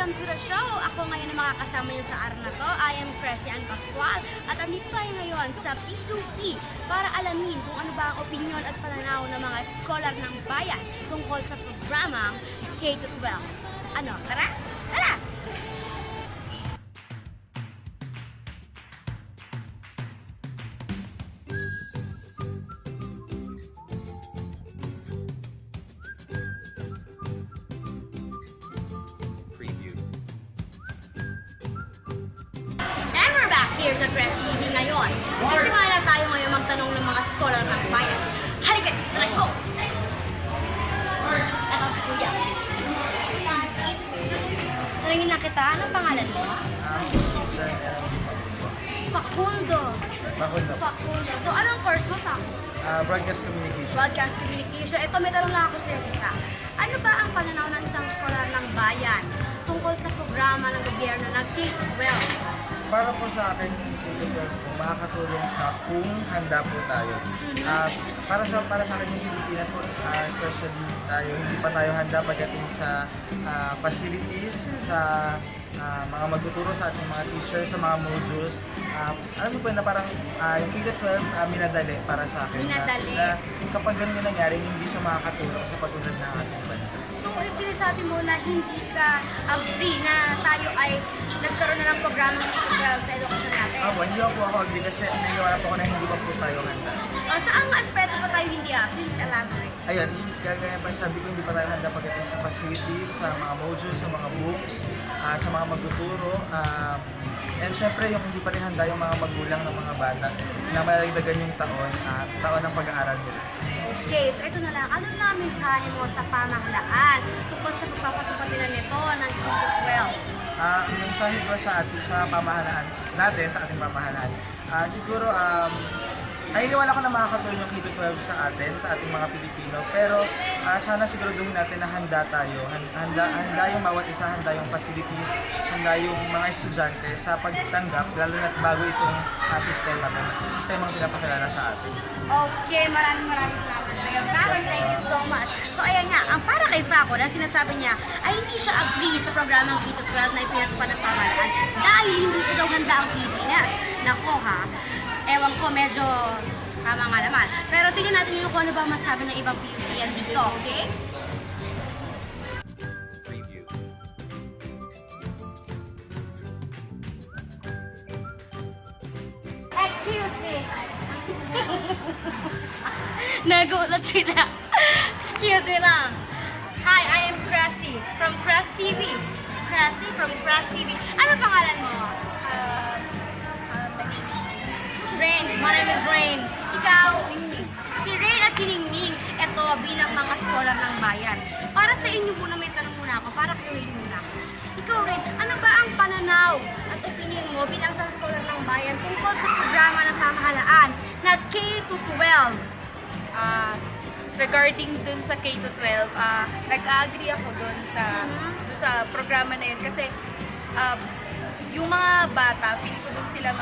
welcome to the show! Ako ngayon ang makakasama niyo sa araw na to. I am Christian Pascual at andito tayo ngayon sa P2P para alamin kung ano ba ang opinyon at pananaw ng mga scholar ng bayan tungkol sa programang K-12. Ano, tara? Tara! And we're back here sa Press TV ngayon. Kasi nga tayo ngayon magtanong ng mga scholar ng bayan. Halika, tara, go! Ito si Kuya. Naringin na kita, anong pangalan mo? Facundo. Facundo. So, anong course mo, Facundo? Broadcast communication. Broadcast Communication. Ito, may tanong lang ako sa isa. Ano ba ang pananaw ng isang scholar ng bayan tungkol sa programa ng gobyerno ng K-12? Para po sa akin, K-12 po, makakatulong sa kung handa po tayo. Para sa akin yung Pilipinas po, especially tayo, hindi pa tayo handa pagdating sa facilities, sa mga magtuturo sa ating mga teachers, sa mga modules. Alam mo po na parang yung K-12 minadali para sa akin. Minadali. Na kapag ganun yung nangyari, hindi siya makakatulong sa pagtulad ng ating bansa. So, sinasabi mo na hindi ka agree na tayo ay nagkaroon na ng programa ng K-12 sa edukasyon natin? Hindi ako agree kasi naniniwala po ako na hindi pa po tayo handa. Saan nga aspeto pa tayo hindi Please elaborate. Ayun, gaya pa sabi ko, hindi pa tayo handa pagdating sa facilities, sa mga modules, sa mga books, sa mga magtuturo. And syempre, yung hindi pa rin handa yung mga magulang ng mga bata na malagdagan yung taon ng pag-aaral nila. Okay, so ito na lang. Ano na ang mensahe mo sa pamahalaan tungkol sa pagpapatupad nila nito ng K-12? Ang mensahe ko sa pamahalaan natin, sa ating pamahalaan, siguro, naniniwala ko na makakatulong yung K-12 sa ating mga Pilipino, pero sana siguraduhin natin na handa tayo, handa yung bawat isa, handa yung facilities, handa yung mga estudyante sa pagtanggap, lalo na't bago itong sistemang pinapakilala sa atin. Okay, maraming salamat sa iyo. Karen, thank you so much. So ayan nga, ang para kay Faco na sinasabi niya ay hindi siya agree sa programang K-12 na ipinatupad ng pamahalaan dahil hindi ko daw handa ang Pilipinas. Nako ha, ewan ko, medyo tama nga naman. Pero tingnan natin yung kung ano ba masabi ng ibang Pilipinan dito, okay? Excuse me. Nagulat sila. Excuse me lang. Hi, I am Cressy from Cress TV. Cressy from Cress TV. Ano pangalan mo? Rain. My name is Rain. Ikaw? Si Rain at si Ningning. Ito bilang mga scholar ng bayan. Para sa inyo muna, may tanong muna ako. Para kay Rain muna. Ikaw, Rain, ano ba ang pananaw at opinion mo bilang isang scholar ng bayan tungkol sa programa ng pamahalaan na K-12? Regarding dun sa K-12, nag-agree ako dun sa programa na yun kasi yung mga bata, feeling ko dun sila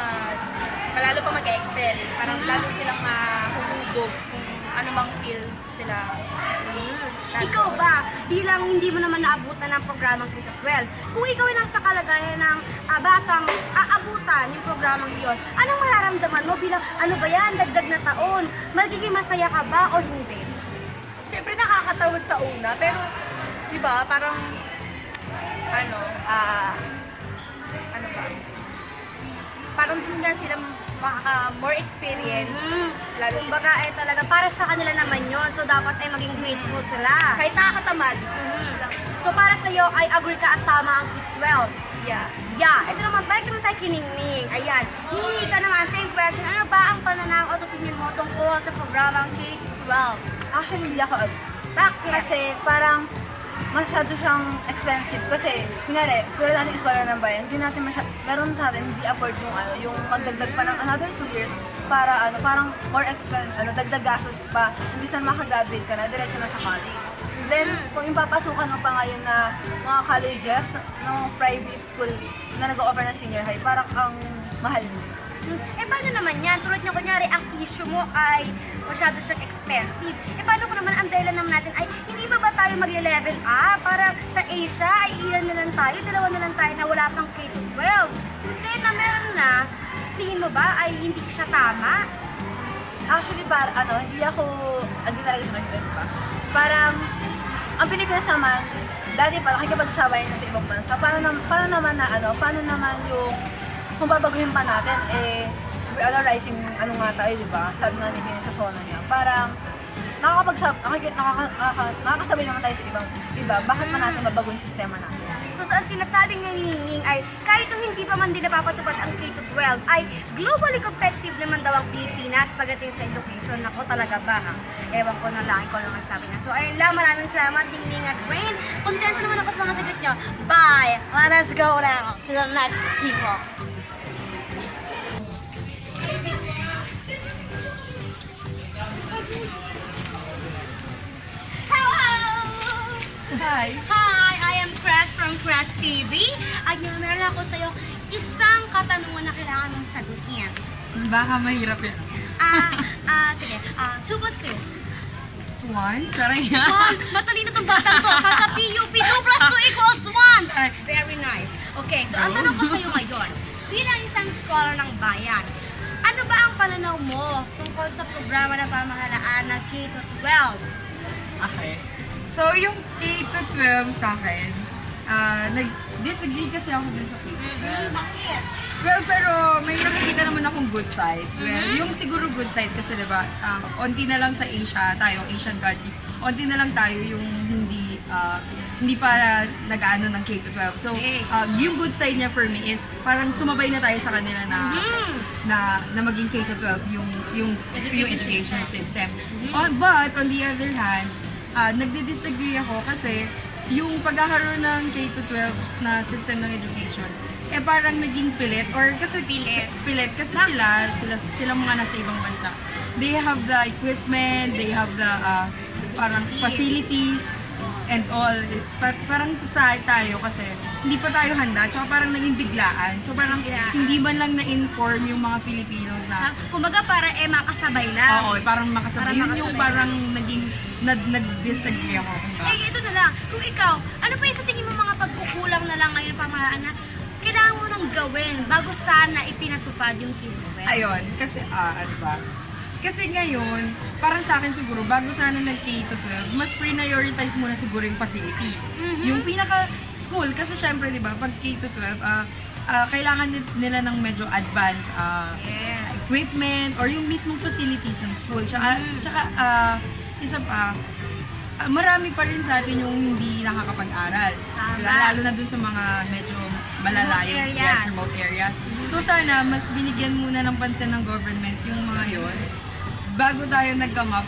malalo pa mag-excel. Parang lalo silang mahulubog kung ano mang feel sila. Ikaw ba, bilang hindi mo naman naabutan ng programang K-12, kung ikaw ay nasa kalagayan ng batang aabutan yung programang iyon, anong mararamdaman mo bilang ano ba yan, dagdag na taon? Magiging masaya ka ba o hindi? Siyempre nakakatawad sa una, pero di ba parang ano ba? Parang doon nga sila more experience. Lalo Kumbaga ay talaga para sa kanila naman yun, so dapat ay maging grateful sila. kahit nakakatamad. So para sa iyo ay agree ka at tama ang K-12. Yeah. Yeah, ito naman, balik naman tayo kiningning. Ayan, hihingi ka naman, same question. Ano ba ang pananaw at opinion mo tungkol sa programang K-12? Actually, hindi ako Bakit? kasi parang masyado siyang expensive. Kasi, kunwari, tulad natin scholar ng bayan, hindi natin meron natin hindi afford yung magdagdag pa ng another 2 years para parang more expensive, dagdag gastos pa. Imbis na makagraduate ka na, diretso na sa college. Then, kung yung papasukan mo pa ngayon na mga colleges, ng private school na nag-o-offer ng senior high, parang ang mahal mo. Paano naman yan? Tulad niya, kunyari, ang issue mo ay masyado siyang expensive. Paano ko naman ang dahilan naman natin ay hindi ba tayo mag-level up? Para sa Asia ay ilan na lang tayo, dalawa na lang tayo na wala pang K-12. Since kayo na meron na, tingin mo ba ay hindi siya tama? Actually, hindi talaga sa event pa. Parang, ang Pilipinas naman, dati pa, nakikipagsabay na sa ibang bansa. Paano naman yung, kung babaguhin pa natin, rising, tayo, di ba? Sabi nga ni Bini sa Sona niya. Parang, nakakasabay naman tayo sa iba. Bakit pa natin babago yung sistema natin? So, ang sinasabing nga ni Ningning ay kahit kung hindi pa man din napapatupad ang K-12 ay globally competitive naman daw ang Pilipinas pagdating sa education. Ako talaga ba ha? Ewan ko na lang, ikaw naman sabi niya. So ayun lang, maraming salamat Ningning at Rain. Kontento naman ako sa mga sagot niyo. Bye! Let us go now to the next people. Hello! Hi! Hi! I am Cres from Cres TV. At ngayon meron ako sa iyo isang katanungan na kailangan mong sagutin. Baka mahirap yan. Sige. 2 plus 2. 1? Charay nga. Matalino tong batang to. Kaka PUP 2 plus 2 equals 1. Very nice. Okay, so ang tanong ko sa iyo ngayon, bilang isang scholar ng bayan, ano ba ang pananaw mo tungkol sa programa ng pamahalaan ng K-12? Okay. So, yung K-12 sa akin, nag-disagree kasi ako dun sa K-12. Bakit? Well, pero may nakikita naman akong good side. Well, yung siguro good side kasi diba, onti na lang sa Asia, tayo, Asian countries, onti na lang tayo yung hindi pa nag-ano ng K-12. So, yung good side niya for me is parang sumabay na tayo sa kanila na maging K-12 yung education system. But, on the other hand, nagdi-disagree ako kasi yung pagkakaroon ng K-12 na system ng education, parang naging pilit or kasi pilit kasi sila mga nasa ibang bansa. They have the equipment, they have the parang facilities and all. Parang sa tayo kasi hindi pa tayo handa, tsaka parang naging biglaan. So parang hindi man lang na-inform yung mga Filipinos na Kumbaga para makasabay lang. oo, parang makasabay. Yun yung parang naging nag-disagree ako. Ito na lang. Kung ikaw, ano pa yung sa tingin mo mga pagkukulang na lang ngayon pamahalaan na kailangan mo nang gawin bago sana ipinatupad yung K-12? Ayun, kasi ano ba? Kasi ngayon, parang sa akin siguro, bago sana ng K-12, mas prioritize muna siguro yung facilities. Yung pinaka-school, kasi syempre, di ba, pag K-12, kailangan nila ng medyo advanced equipment or yung mismong facilities ng school. Tsaka isa pa, marami pa rin sa atin yung hindi nakakapag-aral. Lalo na dun sa mga medyo malalayo, remote areas. So sana, mas binigyan muna ng pansin ng government yung mga yon bago tayo nag-come up,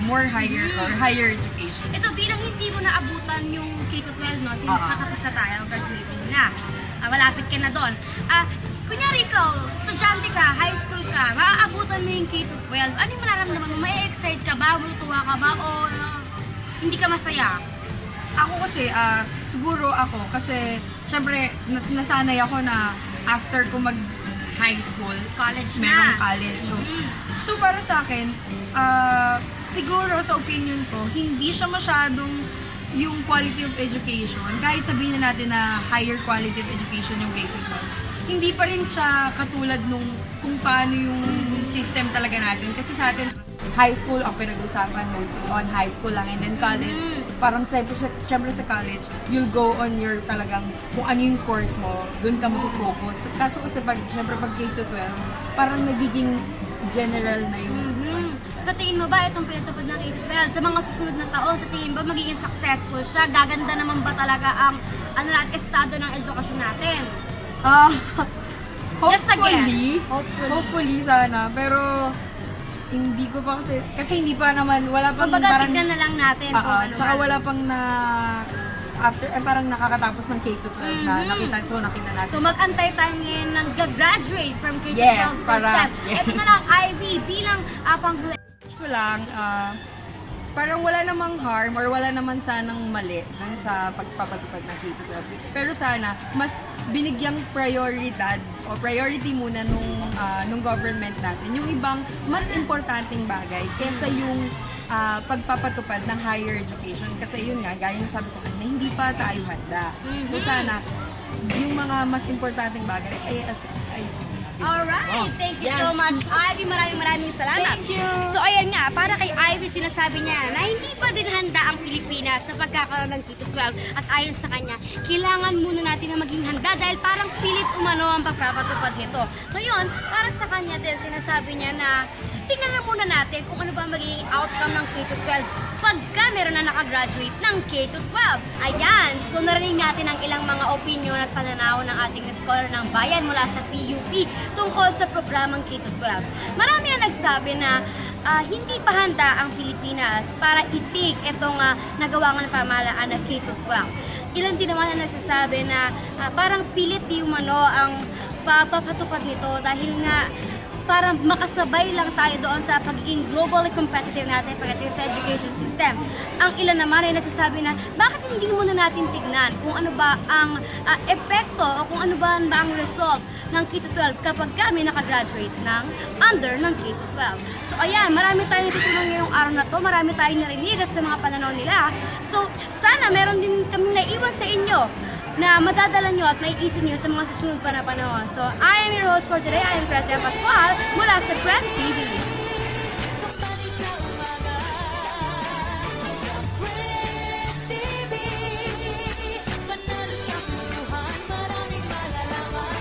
more higher or higher education. Ito, bilang hindi mo naabutan yung K-12, no? Since nakapasa na tayo, graduating na. Malapit ka na doon. Kunyari ikaw, estudyante ka, high school ka, maaabutan mo yung K-12. Ano yung mararamdaman mo? May excite ka ba? Matutuwa ka ba? O hindi ka masaya? Ako kasi, siguro ako, kasi syempre, nasanay ako na after ko mag-high school, College na. merong college. So para sa akin, siguro sa opinion ko, hindi siya masyadong yung quality of education. Kahit sabihin na natin na higher quality of education yung K-12, hindi pa rin siya katulad nung kung paano yung system talaga natin. Kasi sa atin, high school ang pinag-usapan mostly on high school lang, and then college, parang syempre sa college, you'll go on your talagang kung ano yung course mo, dun ka mag-focus. Kaso kasi syempre pag K-12, parang nagiging general na yung Sa tingin mo ba itong pinatupad ng K-12 sa mga susunod na taon, sa tingin ba magiging successful siya? Gaganda naman ba talaga ang estado ng edukasyon natin? Just a guess. Hopefully sana, pero hindi ko pa kasi hindi pa naman, wala pang Kumbaga, tignan na lang natin kung ano. tsaka wala pang parang nakakatapos ng K-12 na nakita natin. So mag-antay tayo ngayon ng graduate from K-12 Yes, system. yes. Ito na lang, Ivy, bilang panghuli. ko lang, parang wala namang harm or wala naman sanang mali dun sa pagpapatupad ng K-12. Pero sana, mas binigyang prioridad o priority muna nung government natin yung ibang mas importanteng bagay kesa yung pagpapatupad ng higher education. Kasi yun nga, gaya ng sabi ko kanina, hindi pa tayo handa. So sana, yung mga mas importanteng bagay ay ayusin. Alright, thank you so much, Ivy. Maraming salamat. Thank you. So ayan nga, para kay Ivy, sinasabi niya na hindi pa din handa ang Pilipinas sa pagkakaroon ng K-12 at ayon sa kanya, kailangan muna natin na maging handa dahil parang pilit umano ang pagpapatupad nito. Ngayon, para sa kanya din, sinasabi niya na tingnan na muna natin kung ano ba magiging outcome ng K-12 pagka meron na nakagraduate ng K-12. Ayan, so narinig natin ang ilang mga opinion at pananaw ng ating scholar ng bayan mula sa PUP tungkol sa programang K-12. Marami ang nagsabi na hindi pa handa ang Pilipinas para itik itong nagawa ng pamahalaan ng K-12. Ilan din naman ang nagsasabi na parang pilit di umano ang papatupad nito dahil nga para makasabay lang tayo doon sa pagiging globally competitive natin pagdating sa education system. Ang ilan naman ay nagsasabi na bakit hindi muna natin tignan kung ano ba ang epekto o kung ano ba ang result ng K-12 kapag kami nakagraduate ng K-12. So ayan, marami tayong natutunan ngayong araw na to, marami tayong narinig at sa mga pananaw nila. So sana meron din kami naiwan sa inyo na madadala nyo at maiisip nyo sa mga susunod pa na panahon. So, I am your host for today. I am Presia Pascual mula sa Press TV.